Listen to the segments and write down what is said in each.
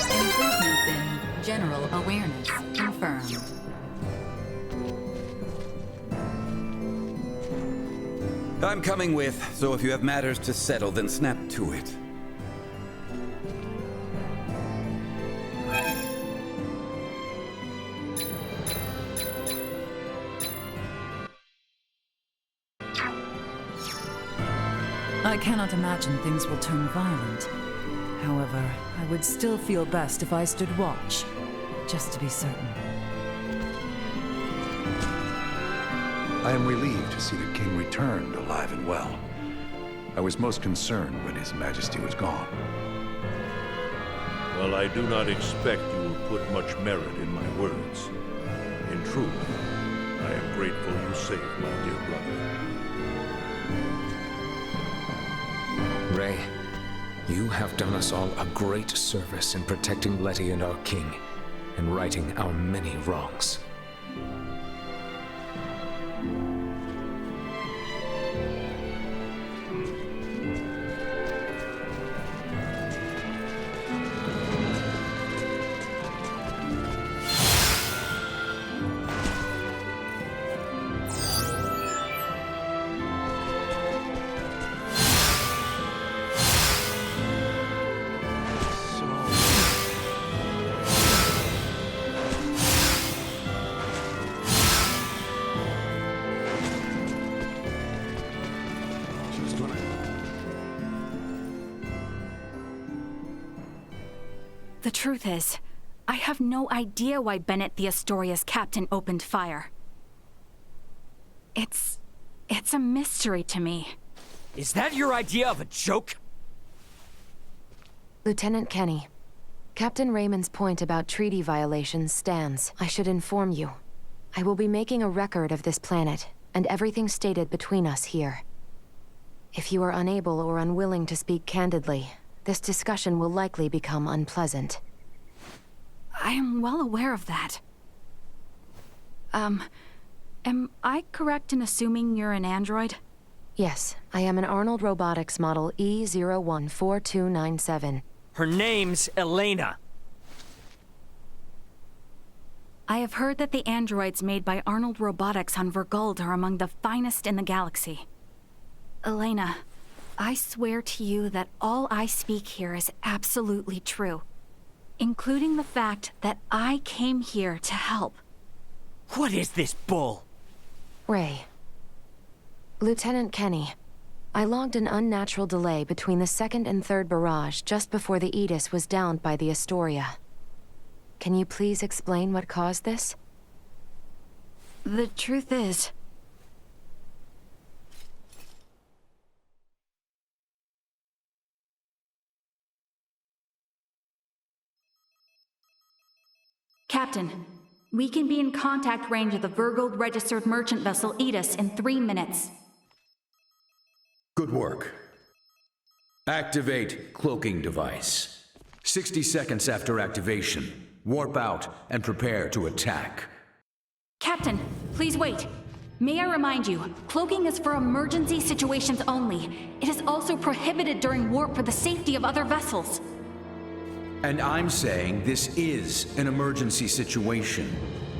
Improvements in general awareness confirmed. I'm coming with, so if you have matters to settle, then snap to it. I cannot imagine things will turn violent. However, I would still feel best if I stood watch, just to be certain. I am relieved to see the king returned alive and well. I was most concerned when His Majesty was gone. Well, I do not expect you will put much merit in my words. In truth, I am grateful you saved my dear brother. Rey, you have done us all a great service in protecting Letty and our king, and righting our many wrongs. The truth is, I have no idea why Bennett the Astoria's captain opened fire. It's a mystery to me. Is that your idea of a joke? Lieutenant Kenny, Captain Raymond's point about treaty violations stands. I should inform you. I will be making a record of this planet, and everything stated between us here. If you are unable or unwilling to speak candidly, this discussion will likely become unpleasant. I am well aware of that. Am I correct in assuming you're an android? Yes, I am an Arnold Robotics model E014297. Her name's Elena. I have heard that the androids made by Arnold Robotics on Verguld are among the finest in the galaxy. Elena, I swear to you that all I speak here is absolutely true, including the fact that I came here to help. What is this bull? Rey. Lieutenant Kenny, I logged an unnatural delay between the second and third barrage just before the Aegis was downed by the Astoria. Can you please explain what caused this? The truth is, Captain, we can be in contact range of the Verguld registered merchant vessel Aegis in 3 minutes. Good work. Activate cloaking device. 60 seconds after activation, warp out and prepare to attack. Captain, please wait. May I remind you, cloaking is for emergency situations only. It is also prohibited during warp for the safety of other vessels. And I'm saying this is an emergency situation.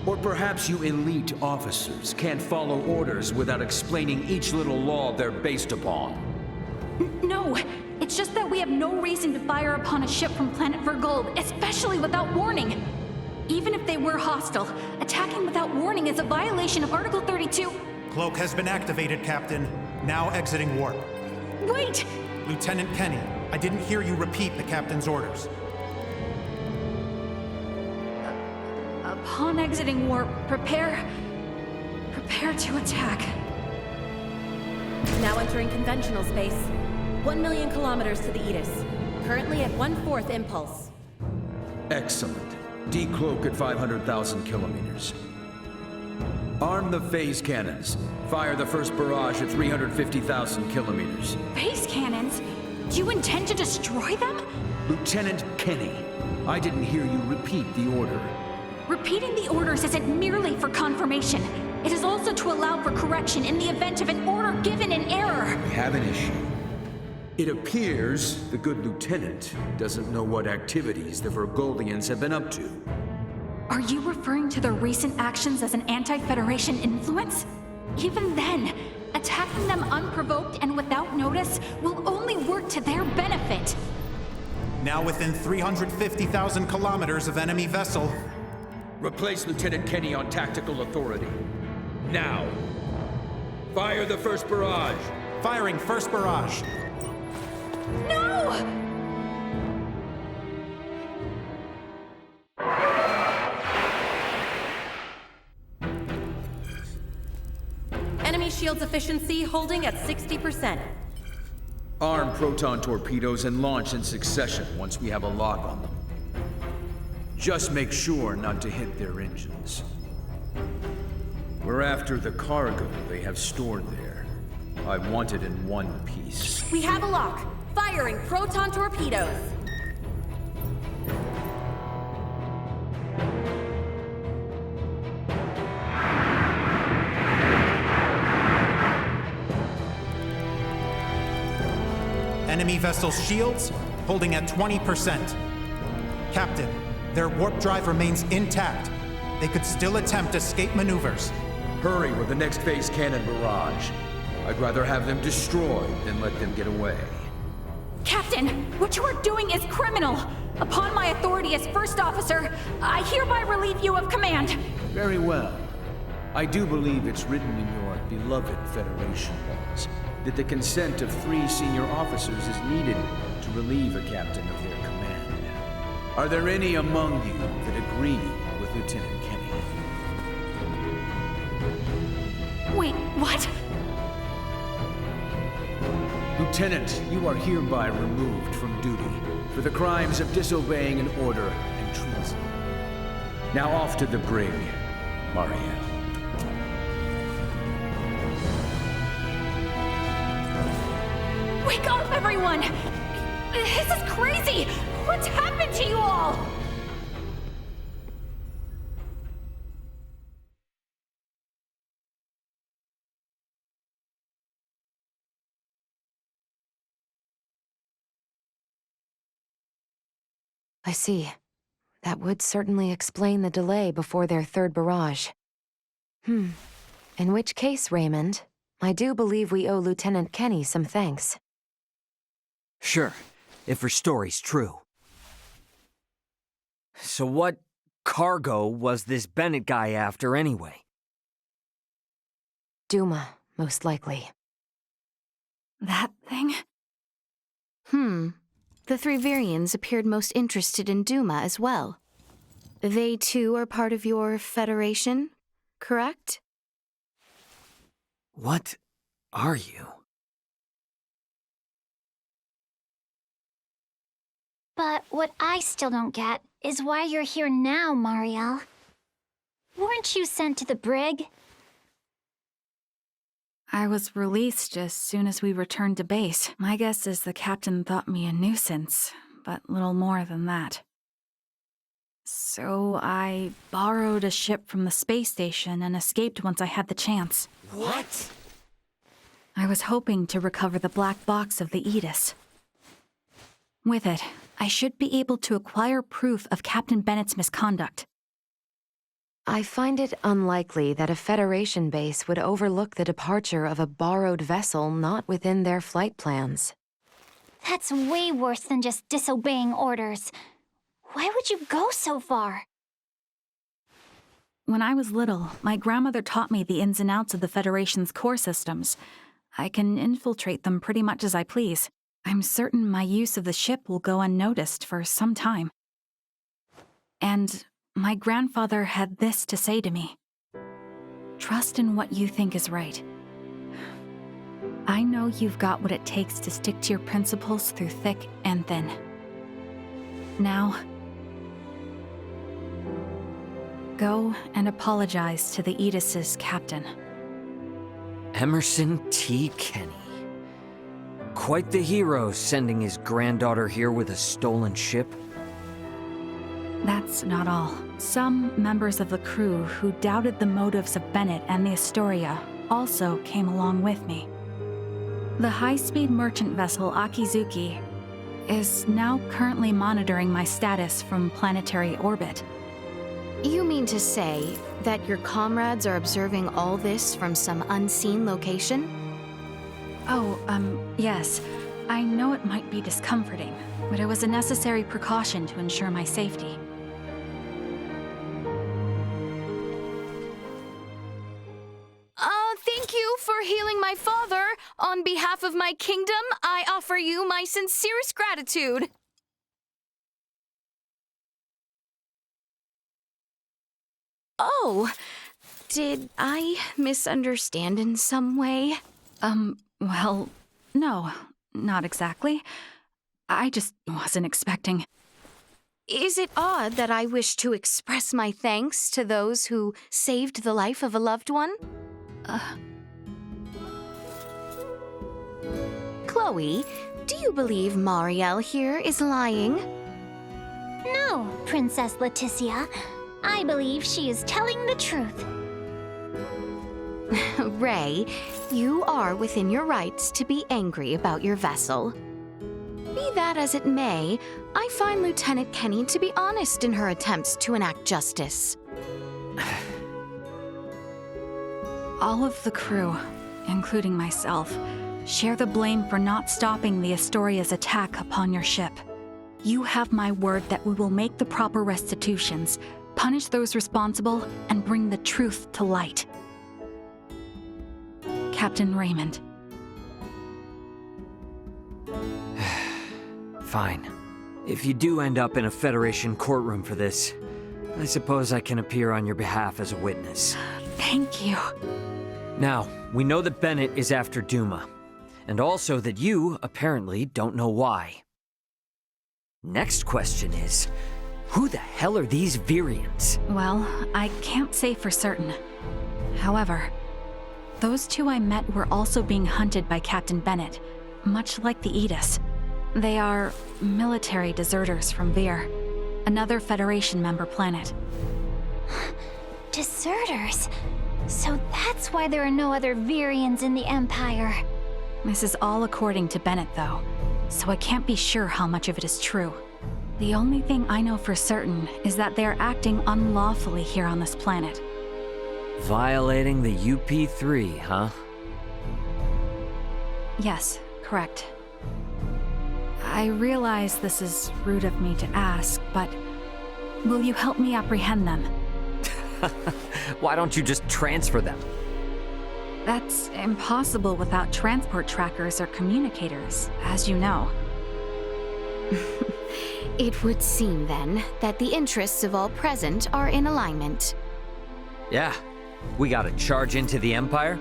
Or perhaps you elite officers can't follow orders without explaining each little law they're based upon. No, it's just that we have no reason to fire upon a ship from planet Verguld, especially without warning. Even if they were hostile, attacking without warning is a violation of Article 32. Cloak has been activated, Captain. Now exiting warp. Wait! Lieutenant Kenny, I didn't hear you repeat the captain's orders. Upon exiting warp, prepare to attack. Now entering conventional space. 1 million kilometers to the Aegis. Currently at 1/4 impulse. Excellent. Decloak at 500,000 kilometers. Arm the phase cannons. Fire the first barrage at 350,000 kilometers. Phase cannons? Do you intend to destroy them? Lieutenant Kenny, I didn't hear you repeat the order. Repeating the orders isn't merely for confirmation. It is also to allow for correction in the event of an order given have an issue. It appears the good lieutenant doesn't know what activities the Vergoldians have been up to. Are you referring to their recent actions as an anti-Federation influence? Even then, attacking them unprovoked and without notice will only work to their benefit. Now within 350,000 kilometers of enemy vessel. Replace Lieutenant Kenny on tactical authority. Now! Fire the first barrage! Firing first barrage. No! Enemy shield's efficiency holding at 60%. Arm proton torpedoes and launch in succession once we have a lock on them. Just make sure not to hit their engines. We're after the cargo they have stored there. I want it in one piece. We have a lock. Firing proton torpedoes. Enemy vessel's shields holding at 20%. Captain, their warp drive remains intact. They could still attempt escape maneuvers. Hurry with the next phase cannon barrage. I'd rather have them destroyed than let them get away. Captain, what you are doing is criminal. Upon my authority as first officer, I hereby relieve you of command. Very well. I do believe it's written in your beloved Federation laws that the consent of 3 senior officers is needed to relieve a captain of their command. Are there any among you that agree with Lieutenant Kenny? Wait, what? Lieutenant, you are hereby removed from duty for the crimes of disobeying an order and treason. Now off to the brig, Mariel. Wake up, everyone! This is crazy! What's happened to you all? I see. That would certainly explain the delay before their third barrage. In which case, Raymond, I do believe we owe Lieutenant Kenny some thanks. Sure, if her story's true. So what cargo was this Bennett guy after anyway? Duma, most likely. That thing? The 3 Varians appeared most interested in Duma as well. They too are part of your Federation, correct? What are you? But what I still don't get is why you're here now, Mariel. Weren't you sent to the brig? I was released as soon as we returned to base. My guess is the captain thought me a nuisance, but little more than that. So I borrowed a ship from the space station and escaped once I had the chance. What? I was hoping to recover the black box of the Aegis. With it, I should be able to acquire proof of Captain Bennett's misconduct. I find it unlikely that a Federation base would overlook the departure of a borrowed vessel not within their flight plans. That's way worse than just disobeying orders. Why would you go so far? When I was little, my grandmother taught me the ins and outs of the Federation's core systems. I can infiltrate them pretty much as I please. I'm certain my use of the ship will go unnoticed for some time. And my grandfather had this to say to me. Trust in what you think is right. I know you've got what it takes to stick to your principles through thick and thin. Now, go and apologize to the Aegis' captain. Emerson T. Kenny. Quite the hero, sending his granddaughter here with a stolen ship. That's not all. Some members of the crew who doubted the motives of Bennett and the Astoria also came along with me. The high-speed merchant vessel Akizuki is now currently monitoring my status from planetary orbit. You mean to say that your comrades are observing all this from some unseen location? Oh, yes. I know it might be discomforting, but it was a necessary precaution to ensure my safety. Thank you for healing my father. On behalf of my kingdom, I offer you my sincerest gratitude. Oh, did I misunderstand in some way? Well, no, not exactly. I just wasn't expecting. Is it odd that I wish to express my thanks to those who saved the life of a loved one? Chloe, do you believe Marielle here is lying? No, Princess Leticia. I believe she is telling the truth. Ray, you are within your rights to be angry about your vessel. Be that as it may, I find Lieutenant Kenny to be honest in her attempts to enact justice. All of the crew, including myself, share the blame for not stopping the Astoria's attack upon your ship. You have my word that we will make the proper restitutions, punish those responsible, and bring the truth to light. Captain Raymond. Fine. If you do end up in a Federation courtroom for this, I suppose I can appear on your behalf as a witness. Thank you. Now, we know that Bennett is after Duma, and also that you, apparently, don't know why. Next question is, who the hell are these Virians? Well, I can't say for certain. However, those two I met were also being hunted by Captain Bennett, much like the Aegis. They are military deserters from Vir, another Federation member planet. Deserters? So that's why there are no other Virians in the Empire. This is all according to Bennett, though, so I can't be sure how much of it is true. The only thing I know for certain is that they are acting unlawfully here on this planet. Violating the UP3, huh? Yes, correct. I realize this is rude of me to ask, but will you help me apprehend them? Why don't you just transfer them? That's impossible without transport trackers or communicators, as you know. It would seem, then, that the interests of all present are in alignment. Yeah, we gotta charge into the Empire,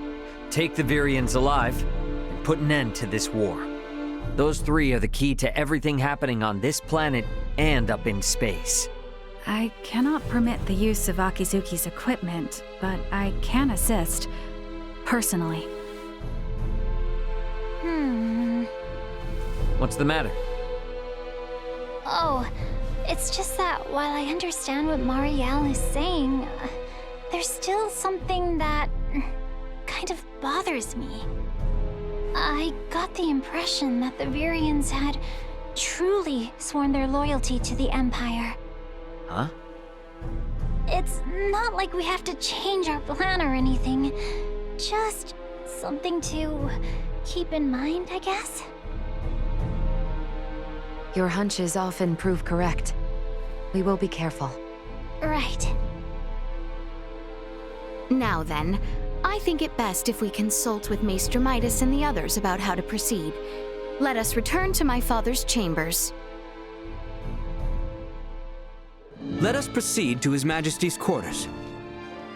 take the Virians alive, and put an end to this war. Those three are the key to everything happening on this planet and up in space. I cannot permit the use of Akizuki's equipment, but I can assist, personally. What's the matter? Oh, it's just that while I understand what Marielle is saying, there's still something that kind of bothers me. I got the impression that the Virians had truly sworn their loyalty to the Empire. Huh? It's not like we have to change our plan or anything. Just something to keep in mind, I guess? Your hunches often prove correct. We will be careful. Right. Now then, I think it best if we consult with Maester Midas and the others about how to proceed. Let us return to my father's chambers. Let us proceed to His Majesty's quarters.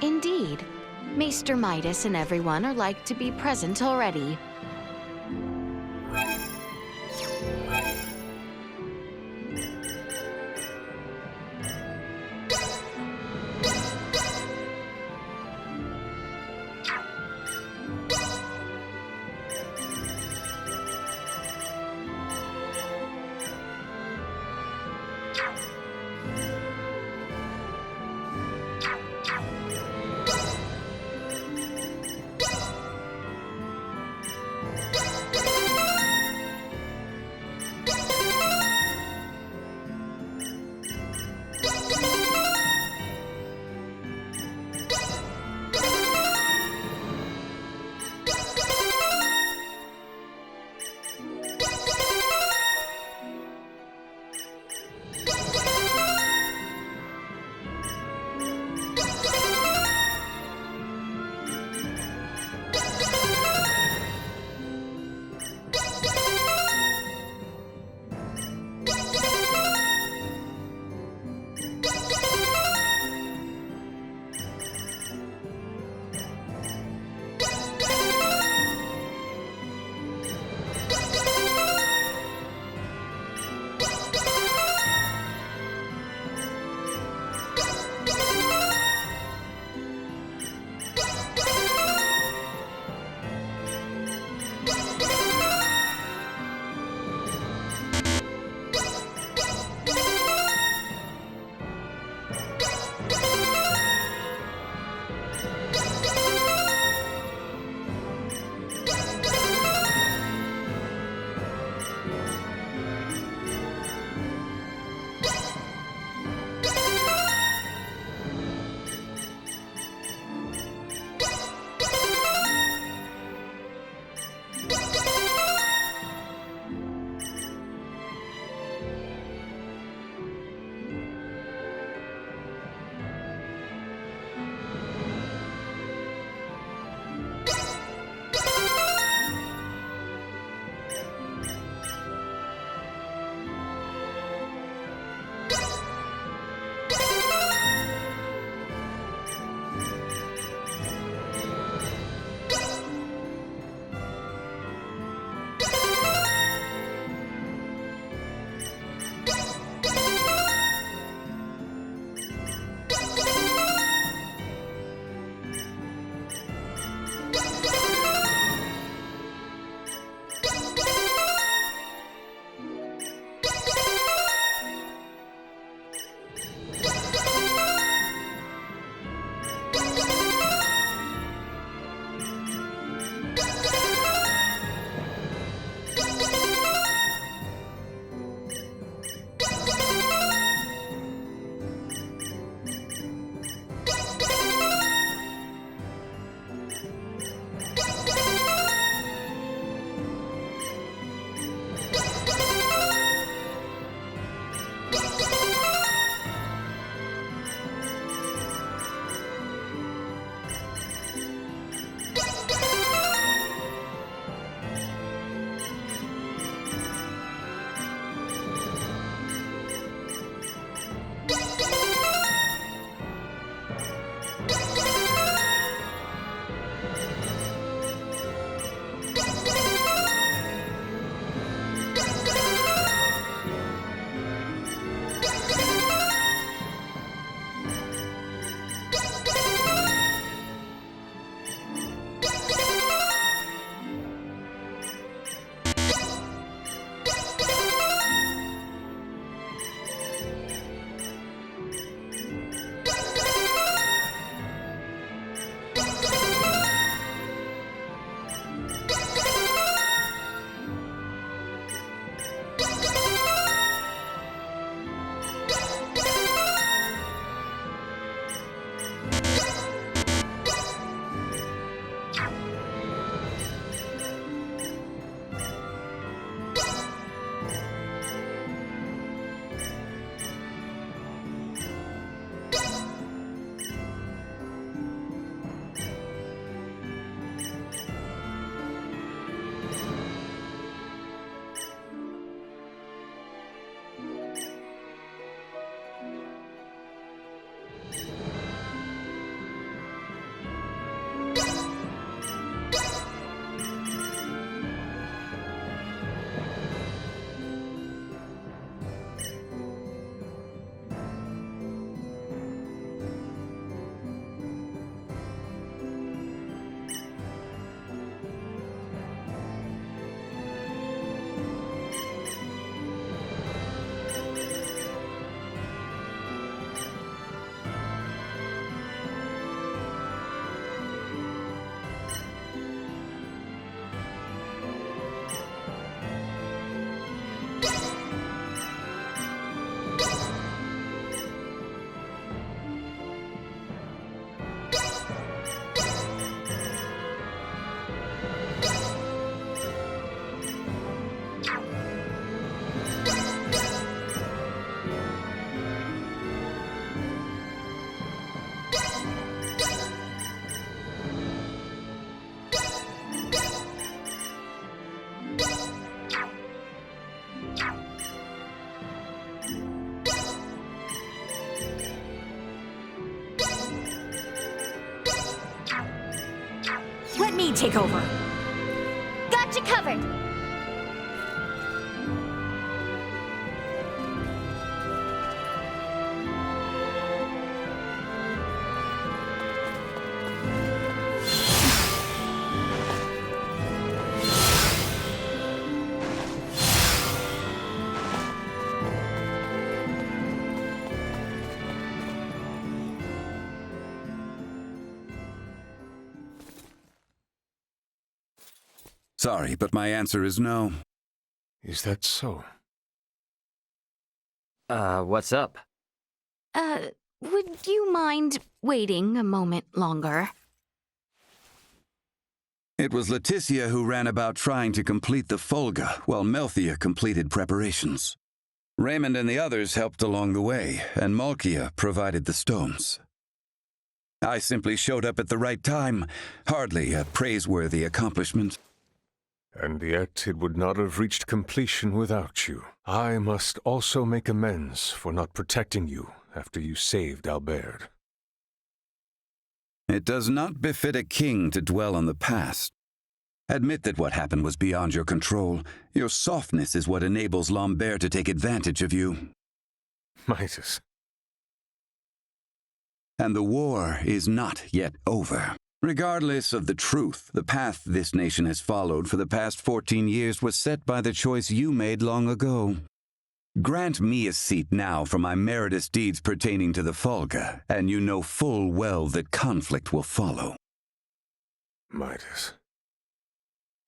Indeed. Maester Midas and everyone are like to be present already. me take over. Got you covered. Sorry, but my answer is no. Is that so? What's up? Would you mind waiting a moment longer? It was Leticia who ran about trying to complete the Folga, while Melthia completed preparations. Raymond and the others helped along the way, and Malkia provided the stones. I simply showed up at the right time, hardly a praiseworthy accomplishment. And yet it would not have reached completion without you. I must also make amends for not protecting you after you saved Albert. It does not befit a king to dwell on the past. Admit that what happened was beyond your control. Your softness is what enables Lambert to take advantage of you. Midas. And the war is not yet over. Regardless of the truth, the path this nation has followed for the past 14 years was set by the choice you made long ago. Grant me a seat now for my meritorious deeds pertaining to the Folga, and you know full well that conflict will follow. Midas.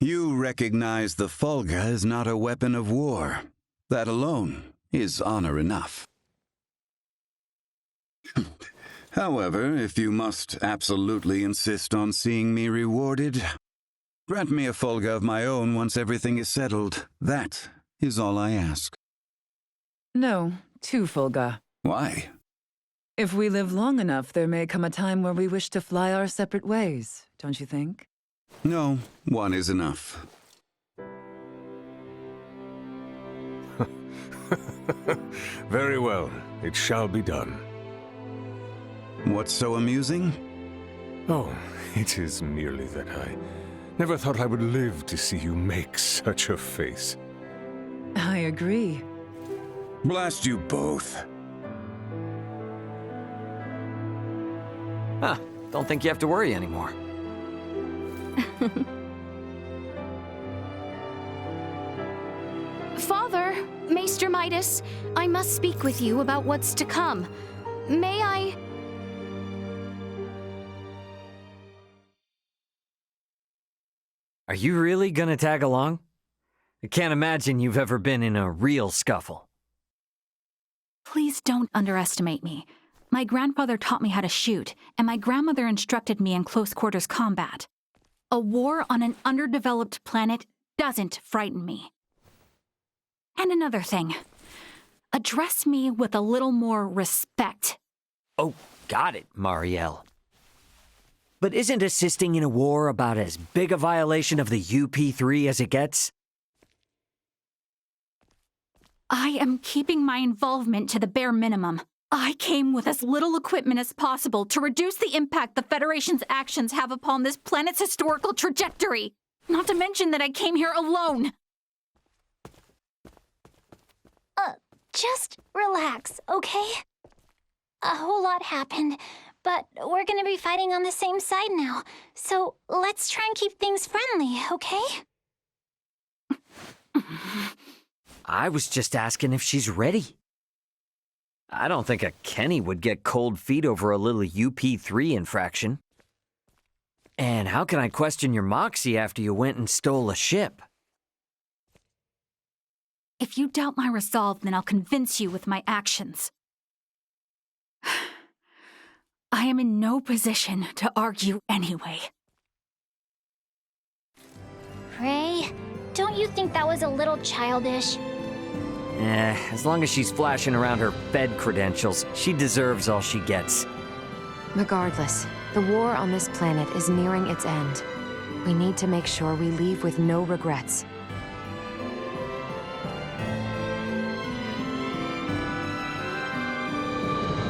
You recognize the Folga is not a weapon of war. That alone is honor enough. However, if you must absolutely insist on seeing me rewarded, grant me a Folga of my own once everything is settled. That is all I ask. No, 2 Folga. Why? If we live long enough, there may come a time where we wish to fly our separate ways, don't you think? No, 1 is enough. Very well, it shall be done. What's so amusing? Oh, it is merely that I never thought I would live to see you make such a face. I agree. Blast you both. Huh, don't think you have to worry anymore. Father, Maester Midas, I must speak with you about what's to come. May I... Are you really gonna tag along? I can't imagine you've ever been in a real scuffle. Please don't underestimate me. My grandfather taught me how to shoot, and my grandmother instructed me in close quarters combat. A war on an underdeveloped planet doesn't frighten me. And another thing. Address me with a little more respect. Oh, got it, Marielle. But isn't assisting in a war about as big a violation of the UP3 as it gets? I am keeping my involvement to the bare minimum. I came with as little equipment as possible to reduce the impact the Federation's actions have upon this planet's historical trajectory. Not to mention that I came here alone. Just relax, okay? A whole lot happened, but we're gonna be fighting on the same side now. So let's try and keep things friendly, okay? I was just asking if she's ready. I don't think a Kenny would get cold feet over a little UP3 infraction. And how can I question your moxie after you went and stole a ship? If you doubt my resolve, then I'll convince you with my actions. I am in no position to argue anyway. Ray, don't you think that was a little childish? As long as she's flashing around her Fed credentials, she deserves all she gets. Regardless, the war on this planet is nearing its end. We need to make sure we leave with no regrets.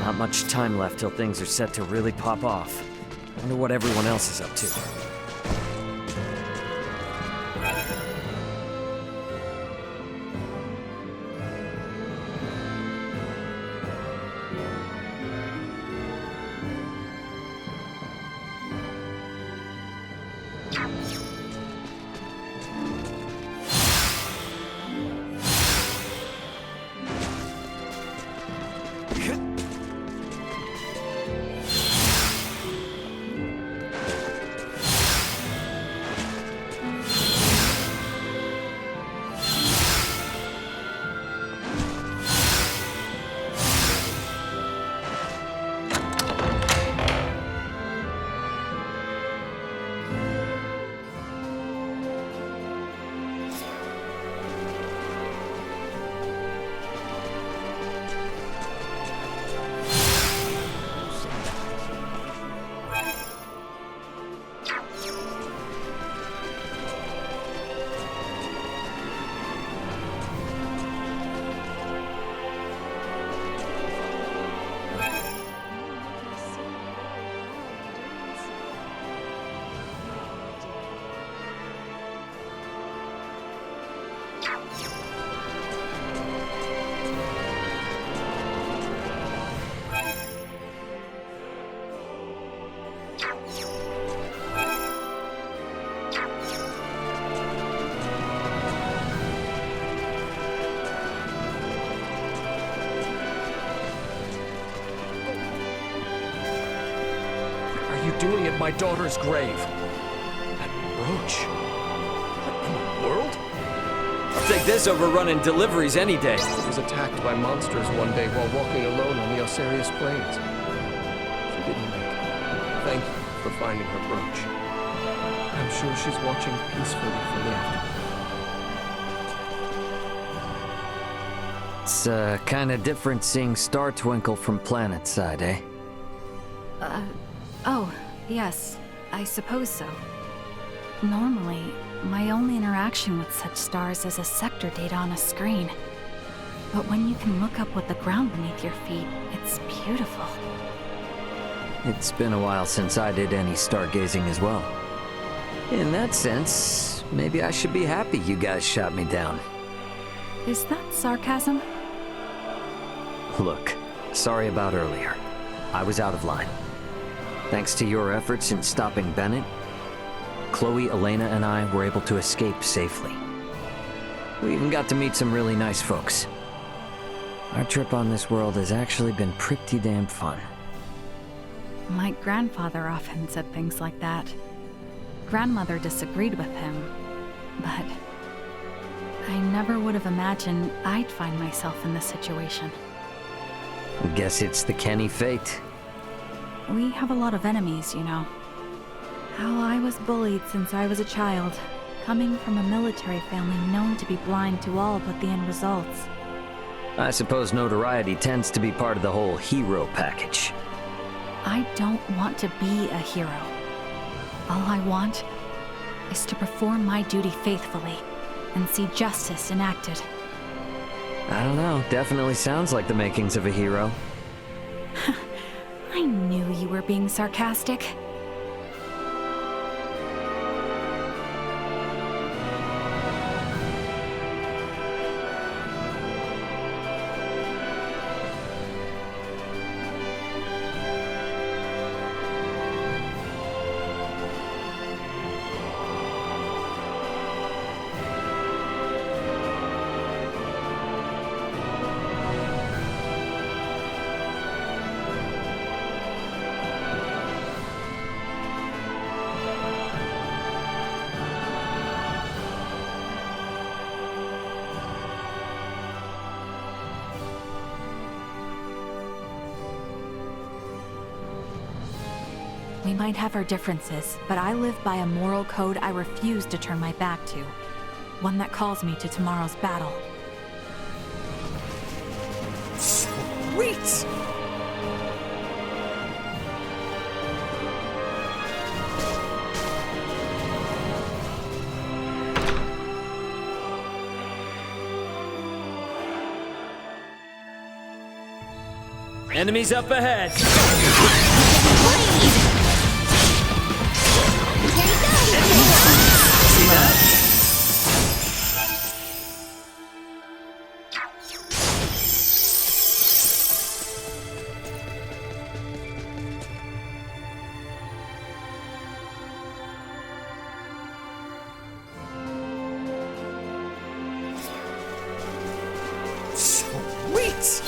Not much time left till things are set to really pop off. Wonder what everyone else is up to. Are you doing at my daughter's grave? That brooch? What in the world? I'll take this over running deliveries any day. It was attacked by monsters one day while walking alone on the Osarius Plains. She didn't make it. Thank you for finding her brooch. I'm sure she's watching peacefully from the afterlife. It's kind of different seeing Star Twinkle from planet side, eh? Oh, yes, I suppose so. Normally, my only interaction with such stars is a sector data on a screen. But when you can look up with the ground beneath your feet, it's beautiful. It's been a while since I did any stargazing as well. In that sense, maybe I should be happy you guys shot me down. Is that sarcasm? Look, sorry about earlier. I was out of line. Thanks to your efforts in stopping Bennett, Chloe, Elena, and I were able to escape safely. We even got to meet some really nice folks. Our trip on this world has actually been pretty damn fun. My grandfather often said things like that. Grandmother disagreed with him, but I never would have imagined I'd find myself in this situation. Guess it's the Kenny fate. We have a lot of enemies, you know. How I was bullied since I was a child, coming from a military family known to be blind to all but the end results. I suppose notoriety tends to be part of the whole hero package. I don't want to be a hero. All I want is to perform my duty faithfully and see justice enacted. I don't know, definitely sounds like the makings of a hero. I knew you were being sarcastic. We might have our differences, but I live by a moral code I refuse to turn my back to. One that calls me to tomorrow's battle. Sweet! Enemies up ahead! See that? Sweet!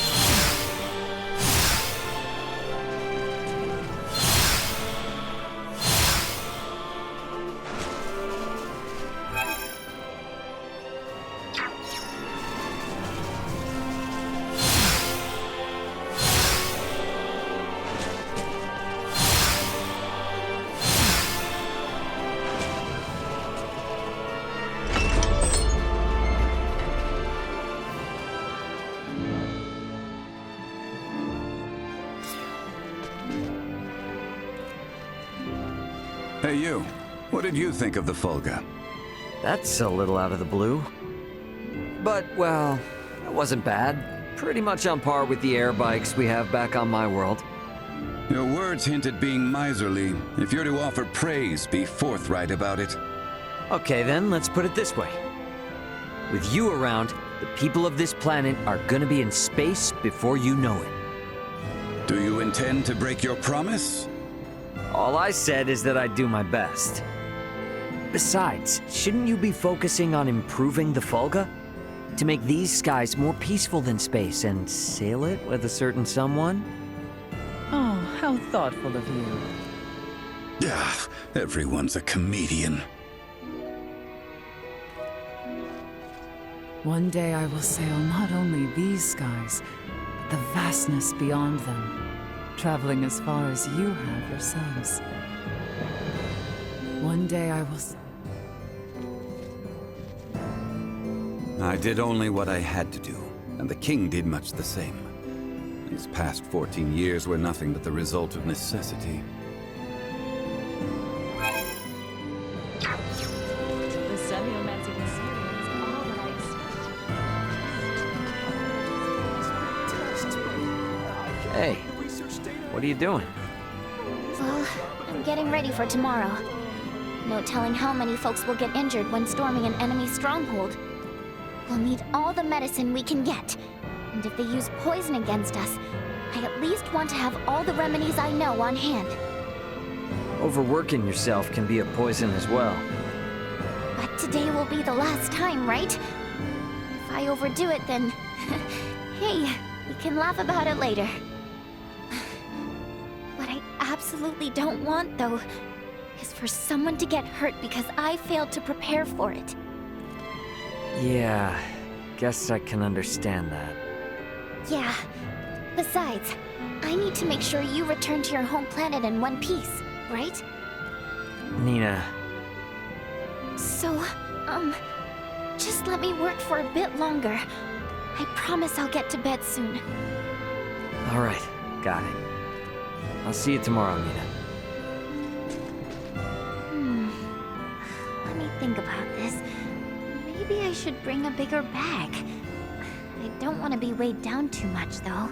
Hey, you. What did you think of the Fulga? That's a little out of the blue. But, well, it wasn't bad. Pretty much on par with the air bikes we have back on my world. Your words hint at being miserly. If you're to offer praise, be forthright about it. Okay then, let's put it this way. With you around, the people of this planet are gonna be in space before you know it. Do you intend to break your promise? All I said is that I'd do my best. Besides, shouldn't you be focusing on improving the Fulga? To make these skies more peaceful than space and sail it with a certain someone? Oh, how thoughtful of you. Ah, everyone's a comedian. One day I will sail not only these skies, but the vastness beyond them, traveling as far as you have yourselves. One day I will... I did only what I had to do, and the king did much the same. These past 14 years were nothing but the result of necessity. The semiomantic experience is all that I expect. Hey, what are you doing? Well, I'm getting ready for tomorrow. No telling how many folks will get injured when storming an enemy stronghold. We'll need all the medicine we can get. And if they use poison against us, I at least want to have all the remedies I know on hand. Overworking yourself can be a poison as well. But today will be the last time, right? If I overdo it, then... hey, we can laugh about it later. What I absolutely don't want, though, is for someone to get hurt because I failed to prepare for it. Yeah, guess I can understand that. Yeah. Besides, I need to make sure you return to your home planet in one piece, right? Nina... So, just let me work for a bit longer. I promise I'll get to bed soon. Alright, got it. I'll see you tomorrow, Nina. Let me think about this. Maybe I should bring a bigger bag. I don't want to be weighed down too much, though.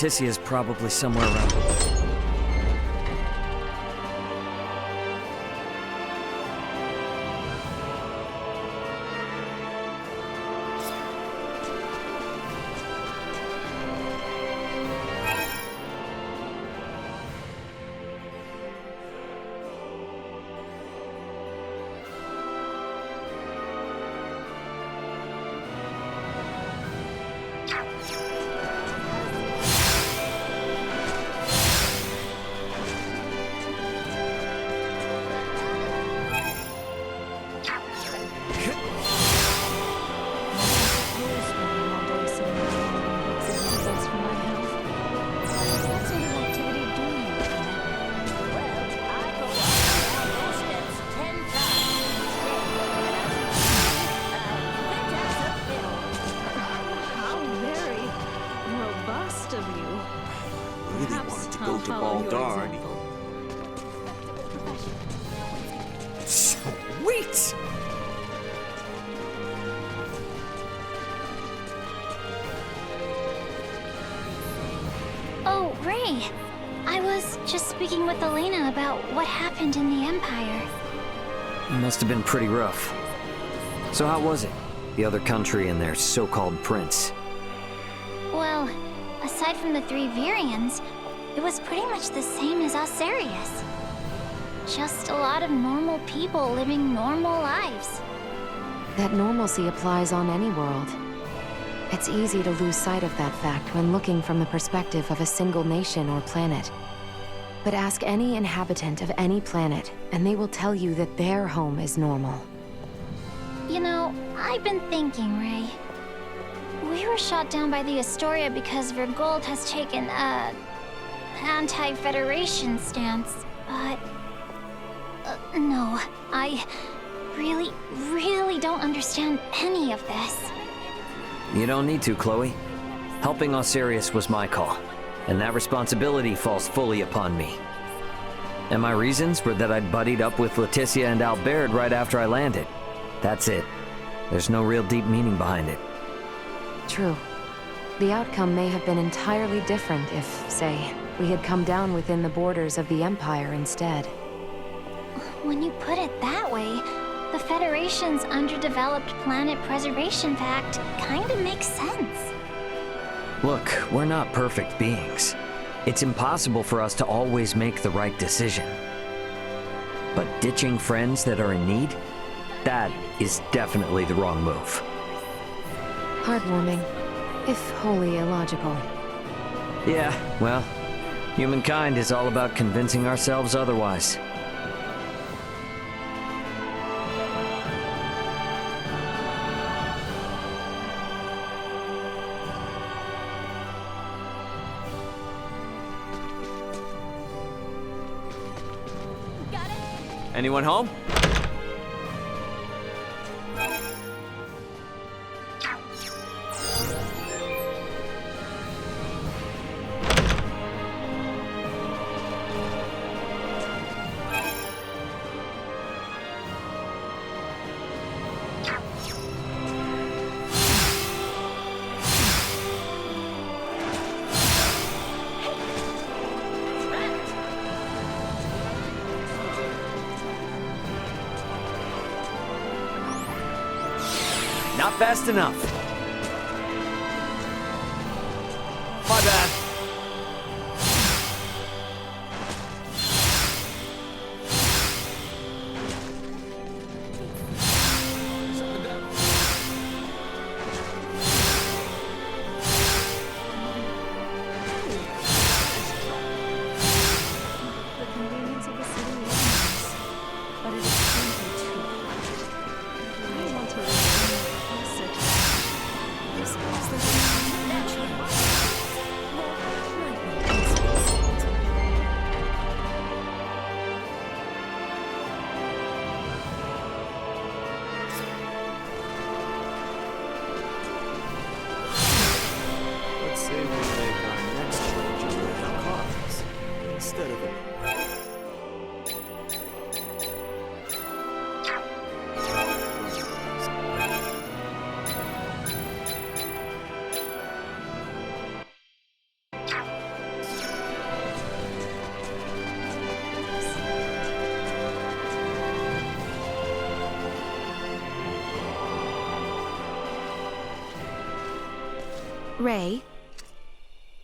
Leticia's probably somewhere around. Sweet! Oh, Ray! I was just speaking with Elena about what happened in the Empire. It must have been pretty rough. So how was it? The other country and their so-called prince? Well, aside from the 3 Virians, it was pretty much the same as Osarius. Just a lot of normal people living normal lives. That normalcy applies on any world. It's easy to lose sight of that fact when looking from the perspective of a single nation or planet. But ask any inhabitant of any planet, and they will tell you that their home is normal. You know, I've been thinking, Ray. We were shot down by the Astoria because Vergold has taken a anti-Federation stance, but No, I really don't understand any of this. You don't need to, Chloe. Helping Osirius was my call, and that responsibility falls fully upon me. And my reasons were that I'd buddied up with Leticia and Albert right after I landed. That's it. There's no real deep meaning behind it. True. The outcome may have been entirely different if, say, we had come down within the borders of the Empire instead. When you put it that way, the Federation's Underdeveloped Planet Preservation Pact kinda makes sense. Look, we're not perfect beings. It's impossible for us to always make the right decision. But ditching friends that are in need? That is definitely the wrong move. Heartwarming, if wholly illogical. Yeah, well, humankind is all about convincing ourselves otherwise. Anyone home? Not fast enough. My bad. The convenience of the city is nice, but it is simply too hot. I want to live closer to this is the natural. Let's say we make our next wager with our cards instead of a... Ray,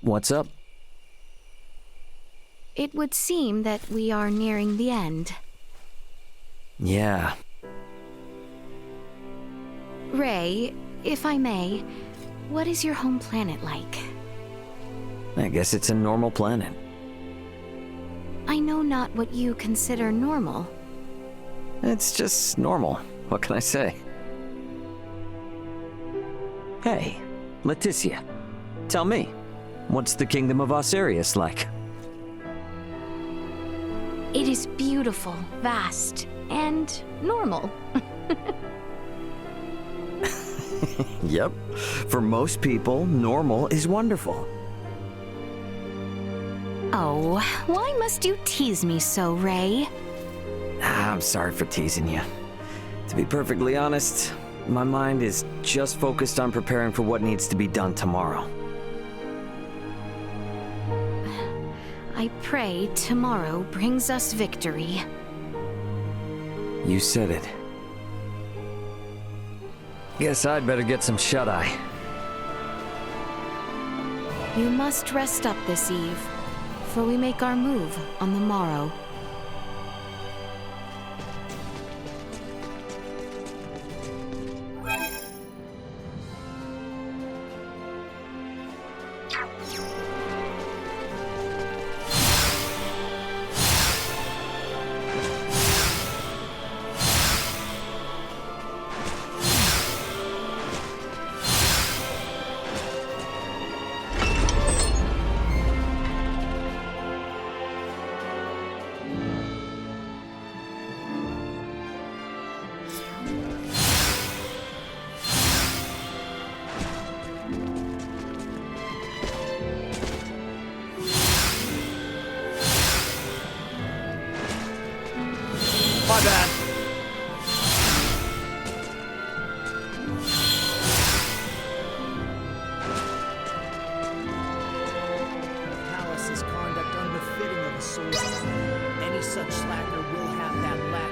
What's up? it would seem that we are nearing the end. Yeah. Ray, if I may, what is your home planet like? I guess it's a normal planet. I know not what you consider normal. It's just normal. What can I say? Hey, Leticia. Tell me, what's the Kingdom of Osirius like? It is beautiful, vast, and normal. Yep. For most people, normal is wonderful. Oh, why must you tease me so, Ray? I'm sorry for teasing you. To be perfectly honest, my mind is just focused on preparing for what needs to be done tomorrow. I pray tomorrow brings us victory. You said it. Guess I'd better get some shut-eye. You must rest up this eve, for we make our move on the morrow.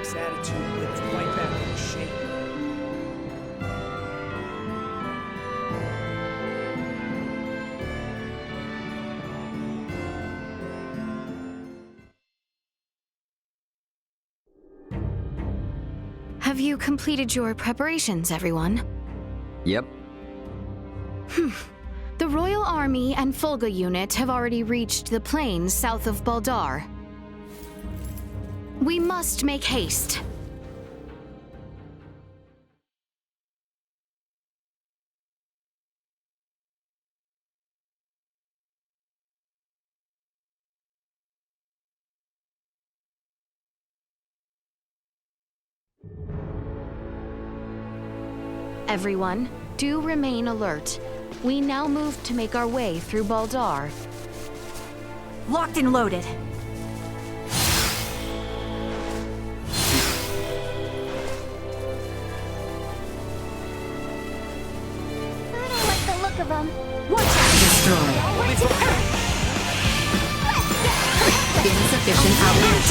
this attitude whipped right back into shape. Have you completed your preparations, everyone? Yep. The Royal Army and Fulga unit have already reached the plains south of Baldar. We must make haste. Everyone, do remain alert. We now move to make our way through Baldar. Locked and loaded. I don't like the look of them. Watch out! Destroy. Insufficient outreach.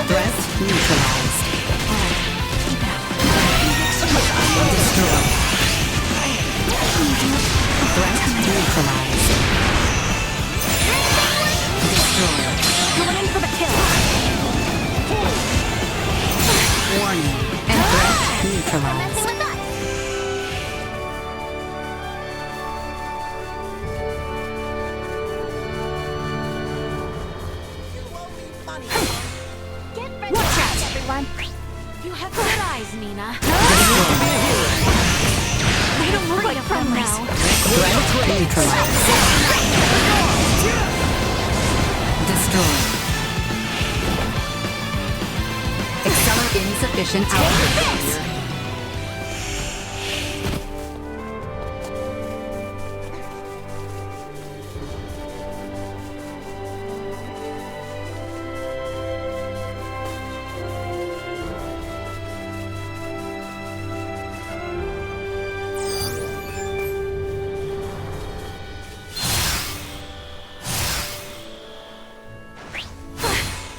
Threat neutralized. Destroy. Threat neutralized. Destroy. Going in for the kill. Warning. And threat neutralized. Watch out, everyone. You have good eyes, Nina. They don't look like friendlies. Threat neutralized. Destroy. Accelerate insufficient output.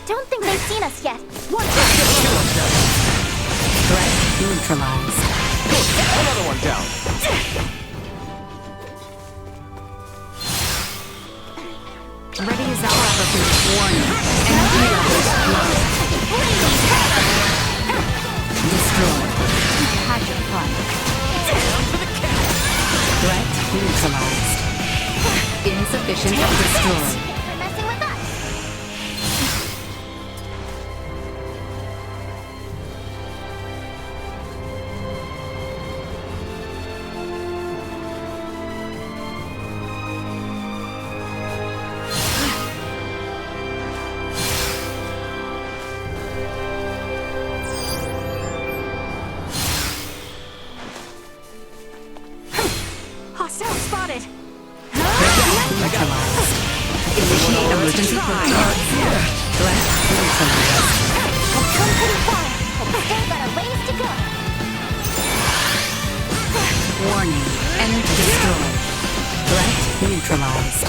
Don't think they've seen us yet. Threat neutralized. Another one down. Ready as I'll ever be. Warning. Enemy levels low. Destroy. Had your fun. Threat neutralized. Insufficient destroy. For messing with us. Hostile spotted. Neutralized. Initiate emergency protocol. Threat neutralized. We've come pretty far, but we still got a ways to go. Warning. End destroy. Threat neutralized.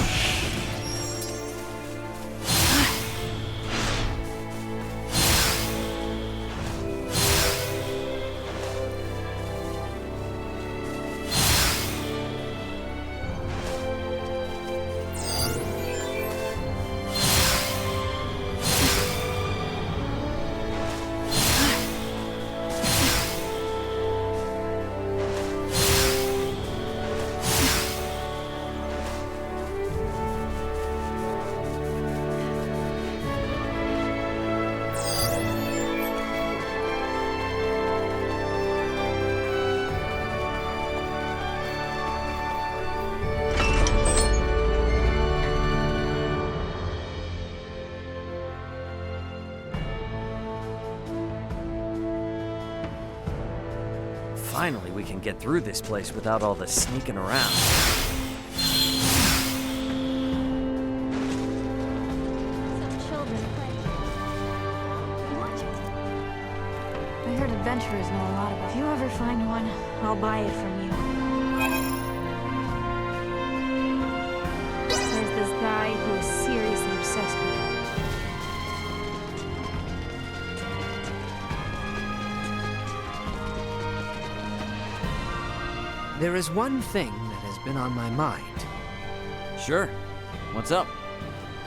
Finally, we can get through this place without all the sneaking around. Some children play. Watch it. I heard adventurers know a lot about. If you ever find one, I'll buy it from you. There's this guy who is seriously obsessed with it. there is one thing that has been on my mind. Sure. What's up?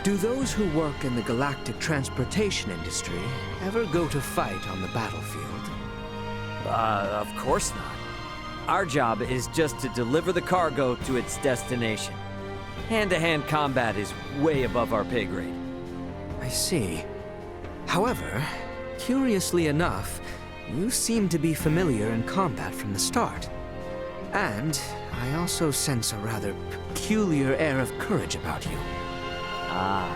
Do those who work in the galactic transportation industry ever go to fight on the battlefield? Of course not. Our job is just to deliver the cargo to its destination. Hand-to-hand combat is way above our pay grade. I see. However, curiously enough, you seem to be familiar in combat from the start. And I also sense a rather peculiar air of courage about you. Ah,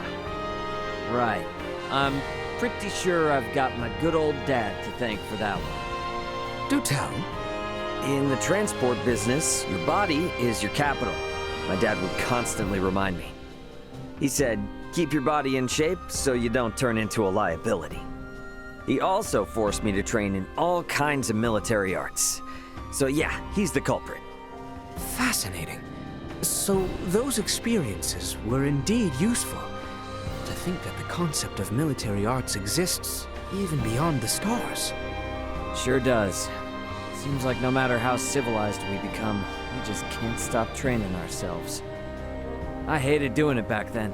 right. I'm pretty sure I've got my good old dad to thank for that one. Do tell. In the transport business, your body is your capital. My dad would constantly remind me. He said, keep your body in shape so you don't turn into a liability. He also forced me to train in all kinds of military arts. So yeah, he's the culprit. Fascinating. So those experiences were indeed useful. To think that the concept of military arts exists even beyond the stars. Sure does. Seems like no matter how civilized we become, we just can't stop training ourselves. I hated doing it back then.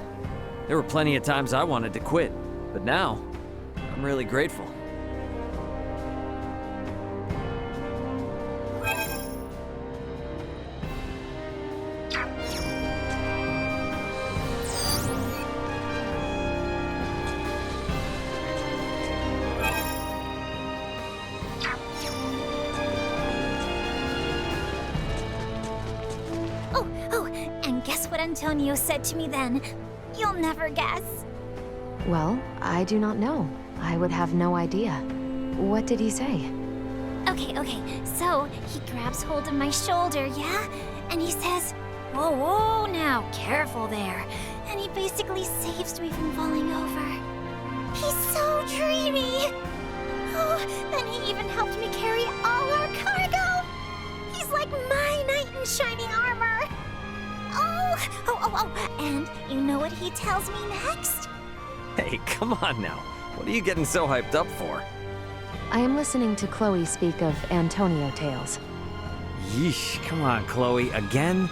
There were plenty of times I wanted to quit, but now, I'm really grateful. Antonio said to me then. You'll never guess. Well, I do not know. I would have no idea. What did he say? Okay, so he grabs hold of my shoulder, yeah? And he says, whoa, now, careful there. And he basically saves me from falling over. He's so dreamy. Oh, then he even helped me carry all our cargo. He's like my knight in shining armor. Oh, and you know what he tells me next? Hey, come on now. What are you getting so hyped up for? I am listening to Chloe speak of Antonio tales. Yeesh, come on, Chloe, again?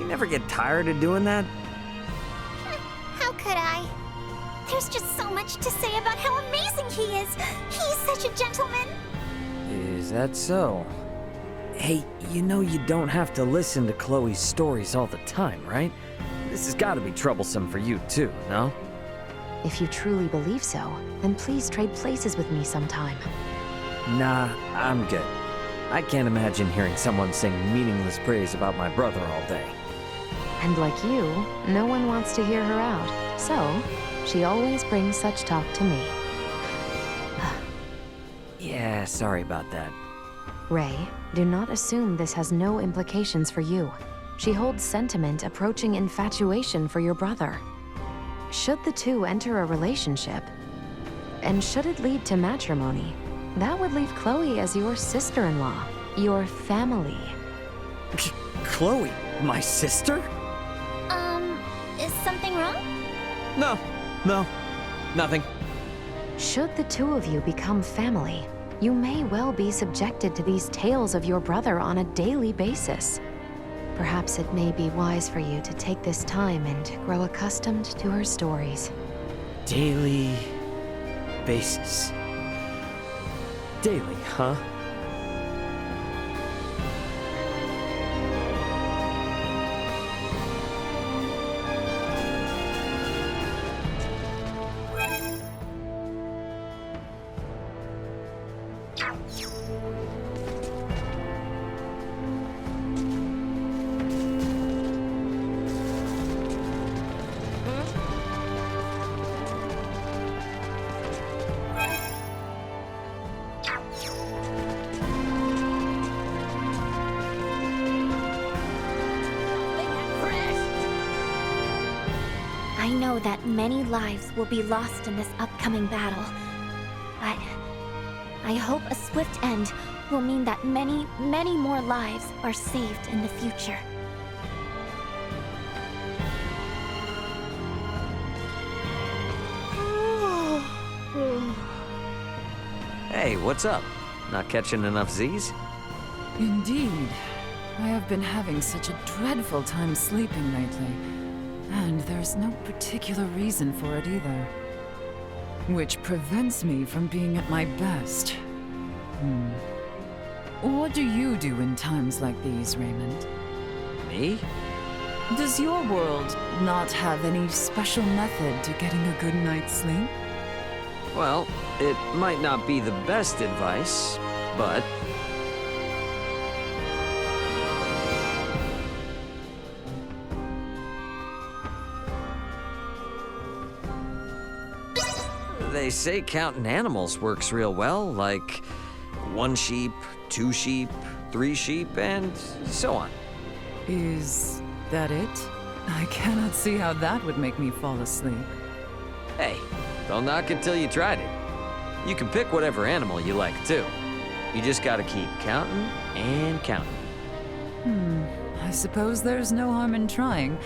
You never get tired of doing that? How could I? There's just so much to say about how amazing he is. He's such a gentleman. Is that so? Hey, you know you don't have to listen to Chloe's stories all the time, right? This has got to be troublesome for you too, no? If you truly believe so, then please trade places with me sometime. Nah, I'm good. I can't imagine hearing someone sing meaningless praise about my brother all day. And like you, no one wants to hear her out. So, she always brings such talk to me. Yeah, sorry about that. Ray, do not assume this has no implications for you. She holds sentiment approaching infatuation for your brother. Should the two enter a relationship, and should it lead to matrimony, that would leave Chloe as your sister-in-law, your family. Chloe, my sister? Is something wrong? No, nothing. Should the two of you become family, you may well be subjected to these tales of your brother on a daily basis. Perhaps it may be wise for you to take this time and grow accustomed to her stories. Daily basis. Daily, huh? I know that many lives will be lost in this upcoming battle, but I hope a swift end will mean that many, many more lives are saved in the future. Hey, what's up? Not catching enough Z's? Indeed. I have been having such a dreadful time sleeping lately, and there's no particular reason for it either. Which prevents me from being at my best. What do you do in times like these, Raymond? Me? Does your world not have any special method to getting a good night's sleep? Well, it might not be the best advice, but... They say counting animals works real well, like 1 sheep, 2 sheep, 3 sheep, and so on. Is that it? I cannot see how that would make me fall asleep. Hey, don't knock it till you tried it. You can pick whatever animal you like, too. You just gotta keep counting and counting. I suppose there's no harm in trying.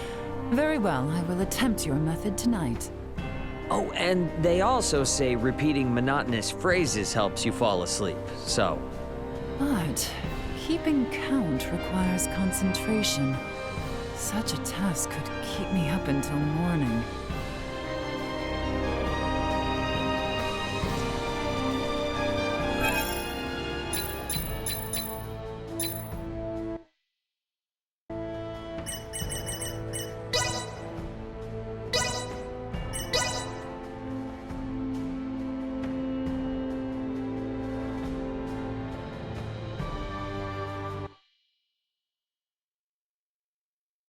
Very well, I will attempt your method tonight. Oh, and they also say repeating monotonous phrases helps you fall asleep, so... But keeping count requires concentration. Such a task could keep me up until morning.